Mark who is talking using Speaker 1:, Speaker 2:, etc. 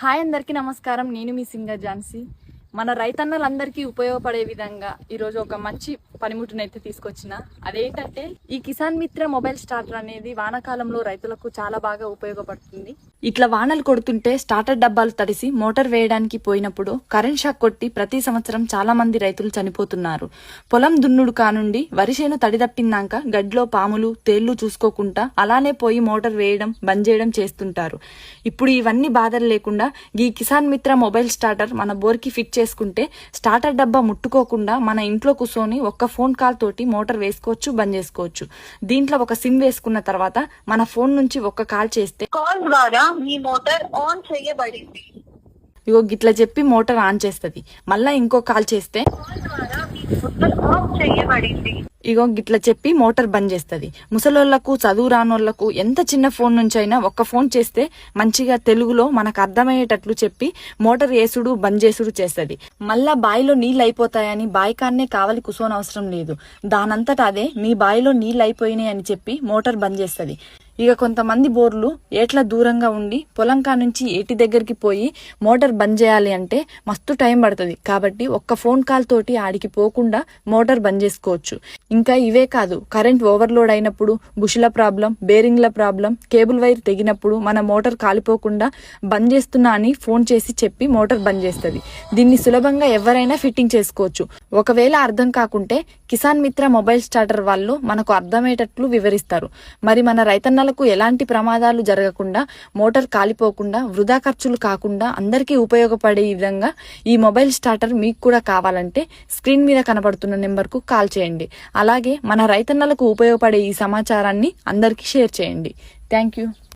Speaker 1: Hi అందరికీ నమస్కారం. నేను మీ సింగర్ ఝాన్సీ. మన రైతన్నలందరికీ ఉపయోగపడే విధంగా ఈరోజు ఒక మంచి పనిముట్టునైతే తీసుకొచ్చిన. అదేంటంటే ఈ కిసాన్ మిత్ర మొబైల్ స్టార్టర్ అనేది వానాకాలంలో రైతులకు చాలా బాగా ఉపయోగపడుతుంది. ఇట్లా వానలు కొడుతుంటే స్టార్టర్ డబ్బాలు తడిసి మోటార్ వేయడానికి పోయినప్పుడు కరెంట్ షాక్ కొట్టి ప్రతి సంవత్సరం చాలా మంది రైతులు చనిపోతున్నారు. పొలం దున్నుడు కానుండి వరిసేను తడి తప్పిందాక గడ్లో పాములు తేళ్లు చూసుకోకుండా అలానే పోయి మోటార్ వేయడం బంద్ చేయడం చేస్తుంటారు. ఇప్పుడు ఇవన్నీ బాధలు లేకుండా ఈ కిసాన్ మిత్ర మొబైల్ స్టార్టర్ మన బోర్కి ఫిట్ చేసుకుంటే స్టార్టర్ డబ్బా ముట్టుకోకుండా మన ఇంట్లో కూర్చొని ఒక్క ఫోన్ కాల్ తోటి మోటార్ వేసుకోవచ్చు, బంద్ చేసుకోవచ్చు. దీంట్లో ఒక సిమ్ వేసుకున్న తర్వాత మన ఫోన్ నుంచి ఒక్క కాల్ చేస్తే
Speaker 2: కాల్ ద్వారా మీ మోటార్ ఆన్ చేయబడింది.
Speaker 1: ఇగో గిట్లా చెప్పి మోటార్ ఆన్ చేస్తుంది. మళ్ళా ఇంకో కాల్ చేస్తే
Speaker 2: కాల్ ద్వారా మీ మోటార్ ఆఫ్ చేయబడింది.
Speaker 1: ఇగో గిట్లా చెప్పి మోటార్ బంద్ చేస్తుంది. ముసలోళ్లకు చదువు రానోళ్లకు ఎంత చిన్న ఫోన్ నుంచి అయినా ఒక్క ఫోన్ చేస్తే మంచిగా తెలుగులో మనకు అర్థమయ్యేటట్లు చెప్పి మోటార్ వేసుడు బంద్ చేసుడు చేస్తుంది. మళ్ళా బాయిలో నీళ్ళు అయిపోతాయని బాయి కాన్నే కావాలి కుసోనవసరం లేదు. దానంతటా అదే మీ బాయిలో నీళ్ళు అయిపోయినాయి అని చెప్పి మోటార్ బంద్ చేస్తుంది. ఇక కొంతమంది బోర్లు ఏట్ల దూరంగా ఉండి పొలంకా నుంచి ఏటి దగ్గరికి పోయి మోటార్ బంద్ చేయాలి అంటే మస్తు టైం పడుతుంది. కాబట్టి ఒక్క ఫోన్ కాల్ తోటి ఆడికి పోకుండా మోటార్ బంద్ చేసుకోవచ్చు. ఇంకా ఇవే కాదు, కరెంట్ ఓవర్లోడ్ అయినప్పుడు బుషుల ప్రాబ్లం, బేరింగ్ల ప్రాబ్లం, కేబుల్ వైర్ తెగినప్పుడు మన మోటార్ కాలిపోకుండా బంద్ చేస్తున్నా అని ఫోన్ చేసి చెప్పి మోటార్ బంద్ చేస్తుంది. దీన్ని సులభంగా ఎవరైనా ఫిట్టింగ్ చేసుకోవచ్చు. ఒకవేళ అర్థం కాకుంటే కిసాన్ మిత్ర మొబైల్ స్టార్టర్ వాళ్ళు మనకు అర్థమయ్యేటట్లు వివరిస్తారు. మరి మన రైతన్నలకు ఎలాంటి ప్రమాదాలు జరగకుండా, మోటార్ కాలిపోకుండా, వృధా ఖర్చులు కాకుండా అందరికీ ఉపయోగపడే విధంగా ఈ మొబైల్ స్టార్టర్ మీకు కూడా కావాలంటే స్క్రీన్ మీద కనబడుతున్న నెంబర్కు కాల్ చేయండి. అలాగే మన రైతన్నలకు ఉపయోగపడే ఈ సమాచారాన్ని అందరికీ షేర్ చేయండి. Thank you.